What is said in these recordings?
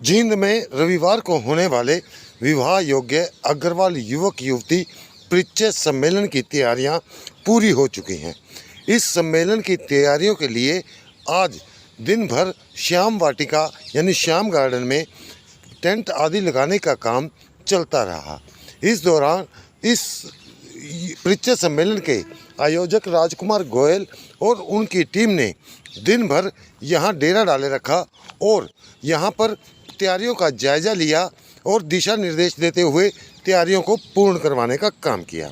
जींद में रविवार को होने वाले विवाह योग्य अग्रवाल युवक युवती परिचय सम्मेलन की तैयारियां पूरी हो चुकी हैं। इस सम्मेलन की तैयारियों के लिए आज दिन भर श्याम वाटिका यानी श्याम गार्डन में टेंट आदि लगाने का काम चलता रहा। इस दौरान इस परिचय सम्मेलन के आयोजक राजकुमार गोयल और उनकी टीम ने दिन भर यहां डेरा डाले रखा और यहां पर तैयारियों का जायज़ा लिया और दिशा निर्देश देते हुए तैयारियों को पूर्ण करवाने का काम किया।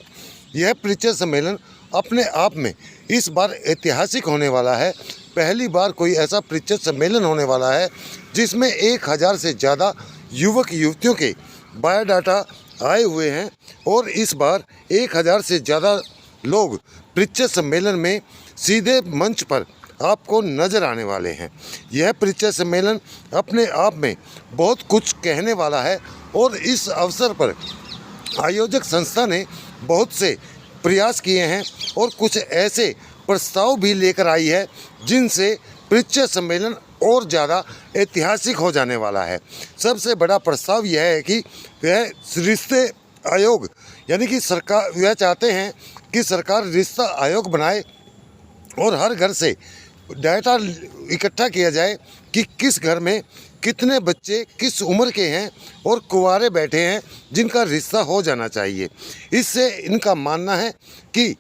यह परिचय सम्मेलन अपने आप में इस बार ऐतिहासिक होने वाला है। पहली बार कोई ऐसा परिचय सम्मेलन होने वाला है जिसमें 1000 से ज़्यादा युवक युवतियों के बायोडाटा आए हुए हैं और इस बार 1000 से ज़्यादा लोग परिचय सम्मेलन में सीधे मंच पर आपको नज़र आने वाले हैं। यह परिचय सम्मेलन अपने आप में बहुत कुछ कहने वाला है और इस अवसर पर आयोजक संस्था ने बहुत से प्रयास किए हैं और कुछ ऐसे प्रस्ताव भी लेकर आई है जिनसे परिचय सम्मेलन और ज़्यादा ऐतिहासिक हो जाने वाला है। सबसे बड़ा प्रस्ताव यह है कि वह रिश्ते आयोग यानी कि सरकार वह चाहते हैं कि सरकार रिश्ता आयोग बनाए और हर घर से डाटा इकट्ठा किया जाए कि किस घर में कितने बच्चे किस उम्र के हैं और कुंवारे बैठे हैं जिनका रिश्ता हो जाना चाहिए। इससे इनका मानना है कि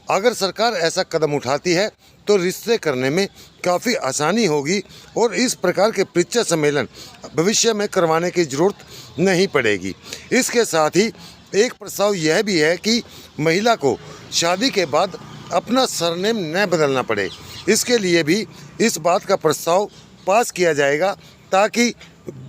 अगर सरकार ऐसा कदम उठाती है तो रिश्ते करने में काफ़ी आसानी होगी और इस प्रकार के परिचय सम्मेलन भविष्य में करवाने की ज़रूरत नहीं पड़ेगी। इसके साथ ही एक प्रस्ताव यह भी है कि महिला को शादी के बाद अपना सरनेम न बदलना पड़े। इसके लिए भी इस बात का प्रस्ताव पास किया जाएगा ताकि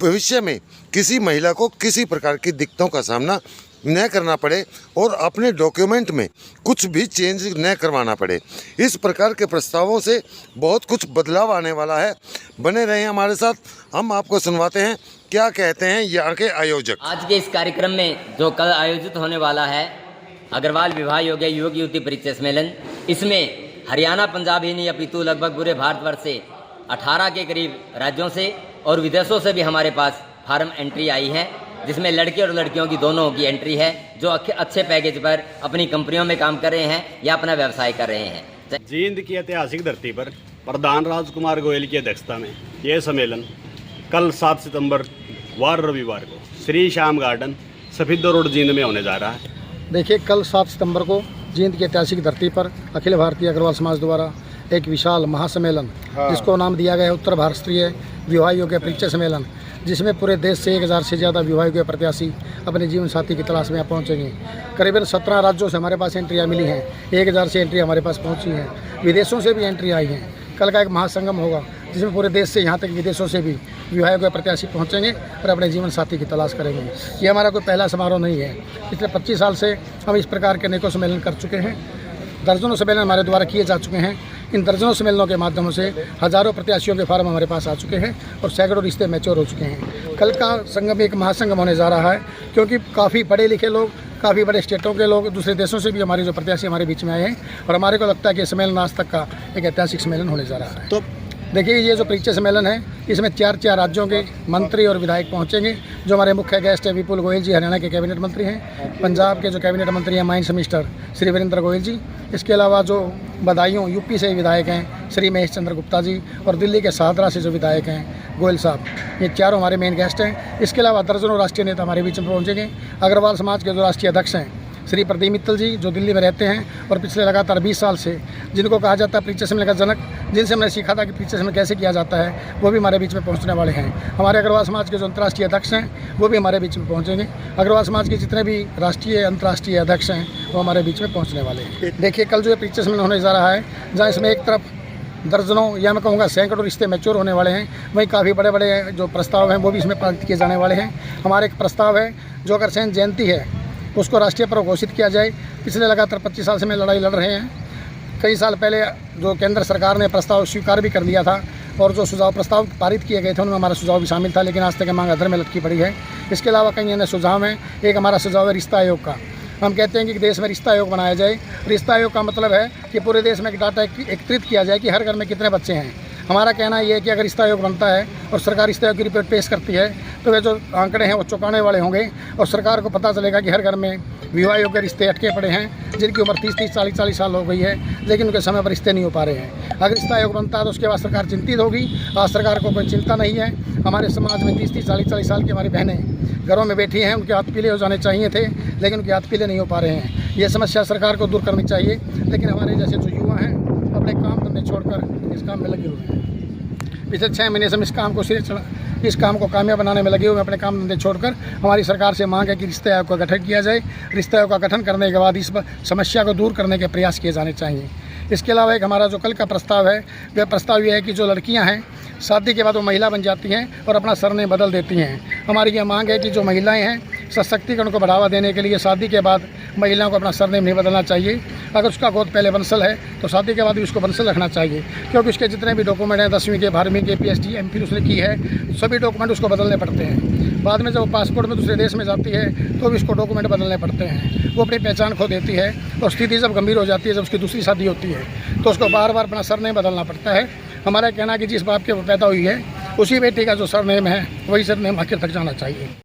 भविष्य में किसी महिला को किसी प्रकार की दिक्कतों का सामना न करना पड़े और अपने डॉक्यूमेंट में कुछ भी चेंज न करवाना पड़े। इस प्रकार के प्रस्तावों से बहुत कुछ बदलाव आने वाला है। बने रहें हमारे साथ, हम आपको सुनवाते हैं क्या कहते हैं यहाँ के आयोजक। आज के इस कार्यक्रम में जो कल आयोजित होने वाला है अग्रवाल विवाह योग्य युवक युवती परिचय सम्मेलन, इसमें हरियाणा पंजाब ही नहीं अपितु लगभग पूरे भारतवर्ष से 18 के करीब राज्यों से और विदेशों से भी हमारे पास फार्म एंट्री आई है, जिसमें लड़के और लड़कियों की दोनों की एंट्री है जो अच्छे पैकेज पर अपनी कंपनियों में काम कर रहे हैं या अपना व्यवसाय कर रहे हैं। जींद की ऐतिहासिक धरती पर प्रधान राजकुमार गोयल की अध्यक्षता में यह सम्मेलन कल 7 सितंबर वार रविवार को श्री श्याम गार्डन सफीदो रोड जींद में होने जा रहा है। देखिए, कल 7 सितंबर को जींद की ऐतिहासिक धरती पर अखिल भारतीय अग्रवाल समाज द्वारा एक विशाल महासम्मेलन जिसको नाम दिया गया है उत्तर भारत स्तरीय विवाह योग्य परिचय सम्मेलन, जिसमें पूरे देश से 1000 से ज़्यादा विवाह योग्य प्रत्याशी अपने जीवन साथी की तलाश में पहुंचेंगे। करीबन 17 राज्यों से हमारे पास एंट्रियाँ मिली हैं, 1000 से एंट्री हमारे पास पहुंची हैं, विदेशों से भी एंट्री आई हैं। कल का एक महासंगम होगा जिसमें पूरे देश से यहाँ तक विदेशों से भी विवाह योग्य प्रत्याशी पहुँचेंगे और अपने जीवन साथी की तलाश करेंगे। ये हमारा कोई पहला समारोह नहीं है। पिछले 25 साल से हम इस प्रकार के अनेकों सम्मेलन कर चुके हैं। दर्जनों सम्मेलन हमारे द्वारा किए जा चुके हैं। इन दर्जनों सम्मेलनों के माध्यमों से हज़ारों प्रत्याशियों के फार्म हमारे पास आ चुके हैं और सैकड़ों रिश्ते मैच्योर हो चुके हैं। कल का संगम एक महासंगम होने जा रहा है क्योंकि काफ़ी पढ़े लिखे लोग, काफ़ी बड़े स्टेटों के लोग, दूसरे देशों से भी हमारे जो प्रत्याशी हमारे बीच में आए हैं और हमारे को लगता है कि सम्मेलन आज तक का एक ऐतिहासिक सम्मेलन होने जा रहा है। तो देखिए, ये जो परिचय सम्मेलन है इसमें 4 राज्यों के मंत्री और विधायक पहुंचेंगे। जो हमारे मुख्य गेस्ट है विपुल गोयल जी, हरियाणा के कैबिनेट मंत्री हैं। पंजाब के जो कैबिनेट मंत्री हैं माइंस मिनिस्टर श्री वीरेंद्र गोयल जी। इसके अलावा जो बदायूं यूपी से विधायक हैं श्री महेश चंद्र गुप्ता जी और दिल्ली के शाहदरा से जो विधायक हैं गोयल साहब, ये चारों हमारे मेन गेस्ट हैं। इसके अलावा दर्जनों राष्ट्रीय नेता हमारे बीच में पहुँचेंगे। अग्रवाल समाज के जो राष्ट्रीय अध्यक्ष हैं श्री प्रदीप मित्तल जी, जो दिल्ली में रहते हैं और पिछले लगातार 20 साल से जिनको कहा जाता है परिचय सम्मेलन का जनक, जिनसे हमने सीखा था कि परिचय सम्मेलन कैसे किया जाता है, वो भी हमारे बीच में पहुंचने वाले हैं। हमारे अग्रवाल समाज के जो अंतर्राष्ट्रीय अध्यक्ष हैं वो भी हमारे बीच में पहुंचेंगे। अग्रवाल समाज के जितने भी राष्ट्रीय अंतर्राष्ट्रीय अध्यक्ष हैं वो हमारे बीच में पहुँचने वाले हैं। देखिए, कल जो ये परिचय सम्मेलन होने जा रहा है, जहाँ इसमें एक तरफ दर्जनों या मैं कहूँगा सैकड़ों रिश्ते मैच्योर होने वाले हैं, वहीं काफ़ी बड़े बड़े जो प्रस्ताव हैं वो भी इसमें पारित किए जाने वाले हैं। हमारे एक प्रस्ताव है जो अग्रसेन जयंती है उसको राष्ट्रीय पर्व घोषित किया जाए। पिछले लगातार 25 साल से मैं लड़ाई लड़ रहे हैं। कई साल पहले जो केंद्र सरकार ने प्रस्ताव स्वीकार भी कर लिया था और जो सुझाव प्रस्ताव पारित किए गए थे उनमें हमारा सुझाव भी शामिल था, लेकिन आज तक मांग अधर में लटकी पड़ी है। इसके अलावा कई अन्य सुझाव हैं। एक हमारा सुझाव है रिश्ता आयोग का। हम कहते हैं कि देश में रिश्ता आयोग बनाया जाए। रिश्ता आयोग का मतलब है कि पूरे देश में डाटा एकत्रित किया जाए कि हर घर में कितने बच्चे हैं। हमारा कहना ये है कि अगर रिश्ता आयोग बनता है और सरकार रिश्ता आयोग की रिपोर्ट पेश करती है तो वे जो आंकड़े हैं वो चौंकाने वाले होंगे और सरकार को पता चलेगा कि हर घर में विवाह योग्य रिश्ते अटके पड़े हैं जिनकी उम्र 30-30, 40-40 साल हो गई है, लेकिन उनके समय पर रिश्ते नहीं हो पा रहे हैं। अगर रिश्ता आयोग बनता है तो उसके बाद सरकार चिंतित होगी। आज सरकार को कोई चिंता नहीं है। हमारे समाज में 30-30, 40-40 साल की हमारी बहनें घरों में बैठी हैं, उनके हाथ पीले हो जाने चाहिए थे, लेकिन उनके हाथ पीले नहीं हो पा रहे हैं। ये समस्या सरकार को दूर करनी चाहिए, लेकिन हमारे जैसे जो युवा हैं अपने काम धंधे छोड़कर इस काम में लगे हुए हैं। पिछले 6 महीने से हम इस काम को कामयाब बनाने में लगे हुए अपने काम धंधे छोड़कर। हमारी सरकार से मांग है कि रिश्ते आयोग का गठन किया जाए। रिश्ते आयोग का गठन करने के बाद इस समस्या को दूर करने के प्रयास किए जाने चाहिए। इसके अलावा एक हमारा जो कल का प्रस्ताव है, वह प्रस्ताव ये है कि जो लड़कियां हैं शादी के बाद वो महिला बन जाती हैं और अपना सरनेम बदल देती हैं। हमारी ये मांग है कि जो महिलाएं हैं सशक्तिकरण को बढ़ावा देने के लिए शादी के बाद महिलाओं को अपना सरनेम नहीं बदलना चाहिए। अगर उसका गोद पहले बंसल है तो शादी के बाद भी उसको बंसल रखना चाहिए, क्योंकि उसके जितने भी डॉक्यूमेंट हैं 10वीं के, 12वीं के, PhD, MPhil उसने की है, सभी डॉक्यूमेंट उसको बदलने पड़ते हैं। बाद में जब वो पासपोर्ट में दूसरे देश में जाती है तो भी उसको डॉक्यूमेंट बदलने पड़ते हैं। वो अपनी पहचान खो देती है और स्थिति जब गंभीर हो जाती है, जब उसकी दूसरी शादी होती है, तो उसको बार बार अपना सरनेम बदलना पड़ता है। हमारा कहना है कि जिस बाप के वो पैदा हुई है उसी बेटी का जो सरनेम है वही सरनेम आखिर तक जाना चाहिए।